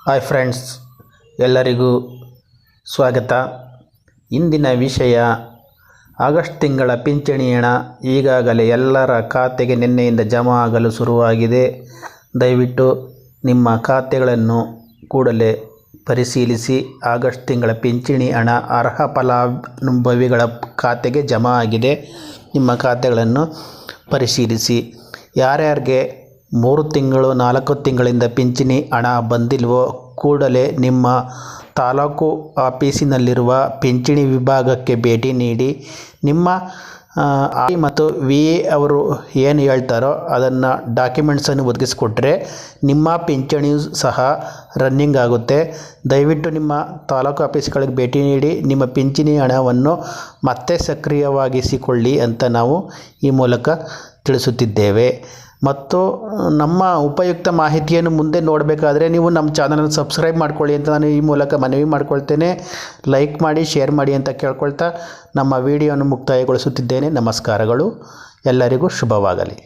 Hi friends, ಎಲ್ಲರಿಗೂ ಸ್ವಾಗತ. ಇಂದಿನ ವಿಷಯ ಆಗಸ್ಟ್ ತಿಂಗಳ ಪಿಂಚಣಿ ಹಣ ಈಗಾಗಲೇ ಎಲ್ಲರ ಖಾತೆಗೆ ನಿನ್ನೆಯಿಂದ ಜಮಾ ಆಗಲು ಶುರುವಾಗಿದೆ. ದಯವಿಟ್ಟು ನಿಮ್ಮ ಖಾತೆಗಳನ್ನು ಕೂಡಲೇ ಪರಿಶೀಲಿಸಿ. ಆಗಸ್ಟ್ ತಿಂಗಳ ಪಿಂಚಣಿ ಹಣ ಅರ್ಹ ಫಲಾನುಭವಿಗಳ ಖಾತೆಗೆ ಜಮಾ ಆಗಿದೆ. ನಿಮ್ಮ ಖಾತೆಗಳನ್ನು ಪರಿಶೀಲಿಸಿ. ಯಾರ್ಯಾರಿಗೆ 3 ತಿಂಗಳು 4 ತಿಂಗಳಿಂದ ಪಿಂಚಣಿ ಹಣ ಬಂದಿಲ್ವೋ ಕೂಡಲೇ ನಿಮ್ಮ ತಾಲೂಕು ಆಫೀಸಿನಲ್ಲಿರುವ ಪಿಂಚಣಿ ವಿಭಾಗಕ್ಕೆ ಭೇಟಿ ನೀಡಿ ನಿಮ್ಮ ಮತ್ತು VA ಅವರು ಏನು ಹೇಳ್ತಾರೋ ಅದನ್ನು ಡಾಕ್ಯುಮೆಂಟ್ಸನ್ನು ಒದಗಿಸಿಕೊಟ್ರೆ ನಿಮ್ಮ ಪಿಂಚಣಿಯು ಸಹ ರನ್ನಿಂಗ್ ಆಗುತ್ತೆ. ದಯವಿಟ್ಟು ನಿಮ್ಮ ತಾಲೂಕು ಆಫೀಸ್ಗಳಿಗೆ ಭೇಟಿ ನೀಡಿ ನಿಮ್ಮ ಪಿಂಚಣಿ ಹಣವನ್ನು ಮತ್ತೆ ಸಕ್ರಿಯವಾಗಿಸಿಕೊಳ್ಳಿ ಅಂತ ನಾವು ಈ ಮೂಲಕ ತಿಳಿಸುತ್ತಿದ್ದೇವೆ. ಮತ್ತು ನಮ್ಮ ಉಪಯುಕ್ತ ಮಾಹಿತಿಯನ್ನು ಮುಂದೆ ನೋಡಬೇಕಾದ್ರೆ ನೀವು ನಮ್ಮ ಚಾನಲನ್ನು ಸಬ್ಸ್ಕ್ರೈಬ್ ಮಾಡ್ಕೊಳ್ಳಿ ಅಂತ ನಾನು ಈ ಮೂಲಕ ಮನವಿ ಮಾಡ್ಕೊಳ್ತೇನೆ. ಲೈಕ್ ಮಾಡಿ, ಶೇರ್ ಮಾಡಿ ಅಂತ ಕೇಳ್ಕೊಳ್ತಾ ನಮ್ಮ ವಿಡಿಯೋವನ್ನು ಮುಕ್ತಾಯಗೊಳಿಸುತ್ತಿದ್ದೇನೆ. ನಮಸ್ಕಾರಗಳು. ಎಲ್ಲರಿಗೂ ಶುಭವಾಗಲಿ.